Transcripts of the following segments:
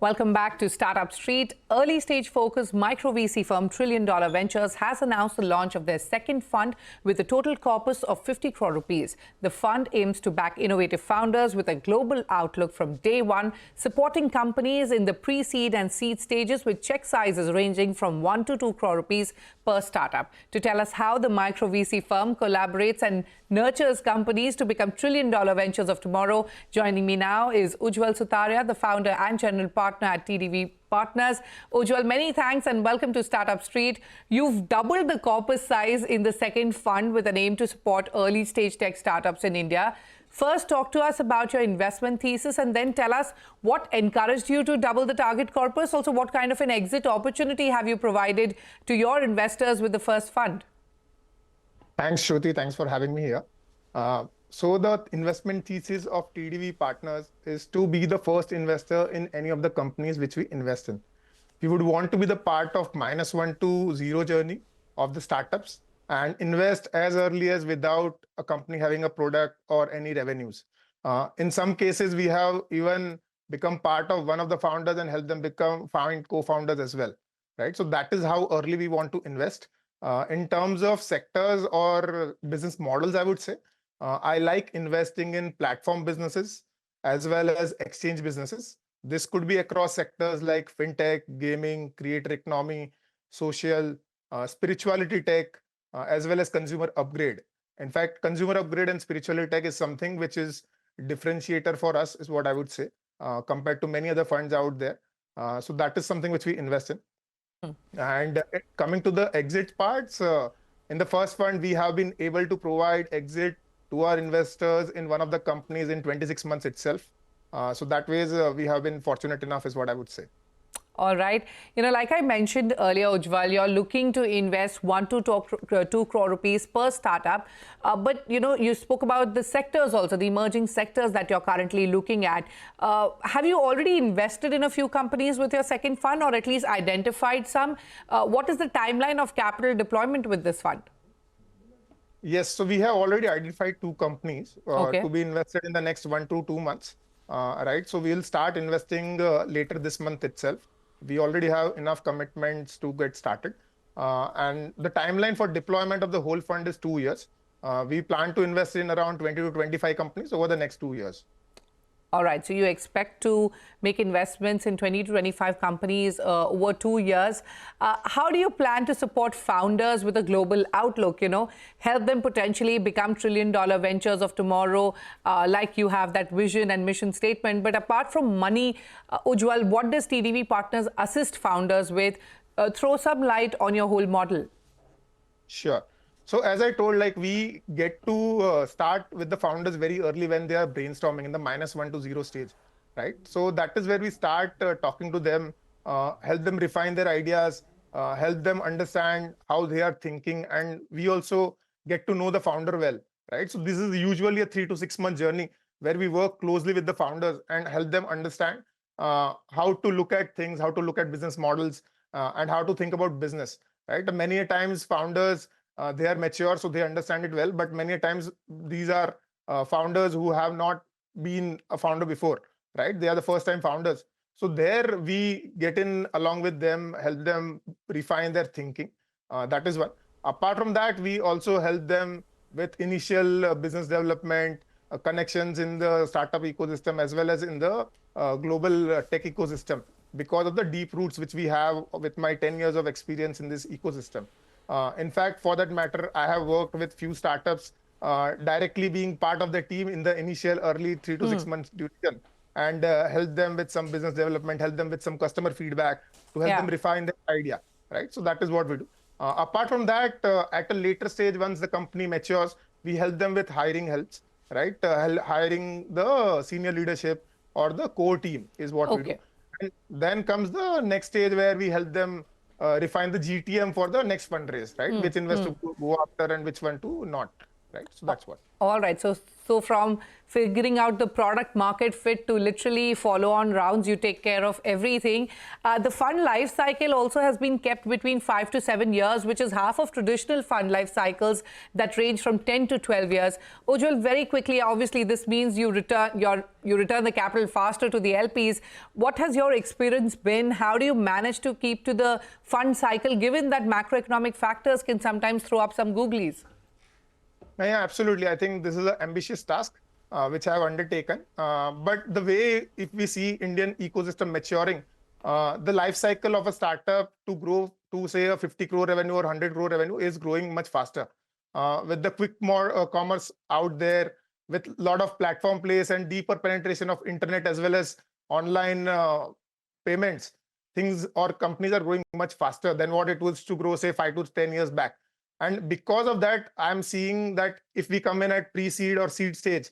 Welcome back to Startup Street. Early stage focused micro VC firm $1 trillion Ventures has announced the launch of their second fund with a total corpus of 50 crore rupees. The fund aims to back innovative founders with a global outlook from day one, supporting companies in the pre-seed and seed stages with check sizes ranging from 1 to 2 crore rupees per startup. To tell us how the micro VC firm collaborates and nurtures companies to become $1 trillion ventures of tomorrow, joining me now is Ujjwal Sutaria, the founder and general partner at TDV Partners. Ujjwal, many thanks and welcome to Startup Street. You've doubled the corpus size in the second fund with an aim to support early stage tech startups in India. First, talk to us about your investment thesis and then tell us what encouraged you to double the target corpus. Also, what kind of an exit opportunity have you provided to your investors with the first fund? Thanks, Shruti. Thanks for having me here. So the investment thesis of TDV Partners is to be the first investor in any of the companies which we invest in. We would want to be the part of -1 to 0 journey of the startups and invest as early as without a company having a product or any revenues. In some cases, we have even become part of one of the founders and help them become co-founders as well, right? So that is how early we want to invest. In terms of sectors or business models, I would say, I like investing in platform businesses as well as exchange businesses. This could be across sectors like fintech, gaming, creator economy, social, spirituality tech, as well as consumer upgrade. In fact, consumer upgrade and spirituality tech is something which is differentiator for us, is what I would say, compared to many other funds out there. So that is something which we invest in. And coming to the exit parts, in the first fund, we have been able to provide exit to our investors in one of the companies in 26 months itself. So that way, we have been fortunate enough, is what I would say. All right. Like I mentioned earlier, Ujjwal, you're looking to invest 1 to 2 crore rupees per startup. But, you spoke about the sectors also, the emerging sectors that you're currently looking at. Have you already invested in a few companies with your second fund or at least identified some? What is the timeline of capital deployment with this fund? Yes, so we have already identified 2 companies to be invested in the next 1 to 2 months. Right. So we'll start investing later this month itself. We already have enough commitments to get started. And the timeline for deployment of the whole fund is 2 years. We plan to invest in around 20 to 25 companies over the next 2 years. All right. So you expect to make investments in 20 to 25 companies over 2 years. How do you plan to support founders with a global outlook, help them potentially become $1 trillion ventures of tomorrow, like you have that vision and mission statement? But apart from money, Ujjwal, what does TDV Partners assist founders with? Throw some light on your whole model. Sure. So as I told, we get to start with the founders very early when they are brainstorming in the -1 to 0 stage, right? So that is where we start talking to them, help them refine their ideas, help them understand how they are thinking. And we also get to know the founder well, right? So this is usually a 3 to 6 month journey where we work closely with the founders and help them understand how to look at things, how to look at business models, and how to think about business, right? Many times founders, they are mature, so they understand it well. But many times these are founders who have not been a founder before, right? They are the first time founders. So there we get in along with them, help them refine their thinking. That is one. Apart from that, we also help them with initial business development, connections in the startup ecosystem, as well as in the global tech ecosystem, because of the deep roots which we have with my 10 years of experience in this ecosystem. In fact, for that matter, I have worked with few startups directly being part of the team in the initial early 3 to 6 months duration, and help them with some business development, help them with some customer feedback to help them refine their idea, right? So that is what we do. Apart from that, at a later stage, once the company matures, we help them with hiring helps, right? Hiring the senior leadership or the core team is what we do. And then comes the next stage where we help them refine the GTM for the next fundraise, right? Which investor to go after and which one to not. right? So that's what. All right. So from figuring out the product market fit to literally follow on rounds, you take care of everything. The fund life cycle also has been kept between 5 to 7 years, which is half of traditional fund life cycles that range from 10 to 12 years. Ujjwal, very quickly, obviously, this means you return the capital faster to the LPs. What has your experience been? How do you manage to keep to the fund cycle, given that macroeconomic factors can sometimes throw up some googlies? Yeah, absolutely. I think this is an ambitious task which I have undertaken. But the way, if we see Indian ecosystem maturing, the life cycle of a startup to grow to say a 50 crore revenue or 100 crore revenue is growing much faster. With the quick more commerce out there, with a lot of platform plays and deeper penetration of internet as well as online payments, things or companies are growing much faster than what it was to grow say 5 to 10 years back. And because of that, I'm seeing that if we come in at pre-seed or seed stage,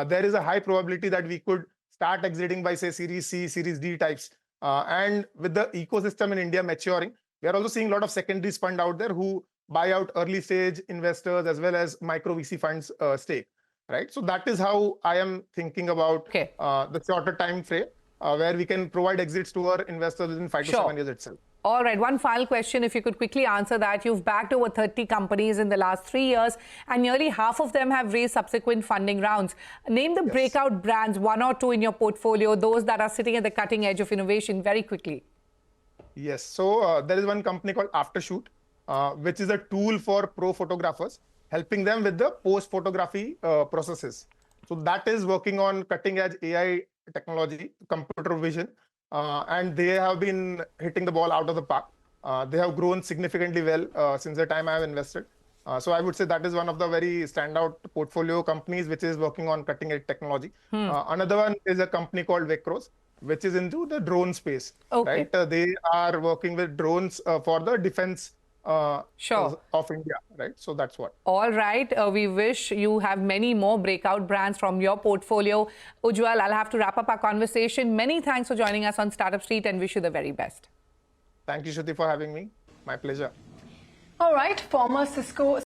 there is a high probability that we could start exiting by say Series C, Series D types. And with the ecosystem in India maturing, we are also seeing a lot of secondaries fund out there who buy out early stage investors as well as micro VC funds stake, right? So that is how I am thinking about the shorter time frame where we can provide exits to our investors within 5 to 7 years itself. All right, one final question, if you could quickly answer that. You've backed over 30 companies in the last 3 years, and nearly half of them have raised subsequent funding rounds. Name the breakout brands, 1 or 2 in your portfolio, those that are sitting at the cutting edge of innovation, very quickly. Yes, so there is one company called Aftershoot, which is a tool for pro photographers, helping them with the post-photography processes. So that is working on cutting edge AI technology, computer vision. And they have been hitting the ball out of the park. They have grown significantly well since the time I have invested. So I would say that is one of the very standout portfolio companies which is working on cutting edge technology. Another one is a company called Vecros, which is into the drone space. Right? They are working with drones for the defense of India, right? So that's what. All right. We wish you have many more breakout brands from your portfolio. Ujjwal, I'll have to wrap up our conversation. Many thanks for joining us on Startup Street and wish you the very best. Thank you, Shruti, for having me. My pleasure. All right. Former Cisco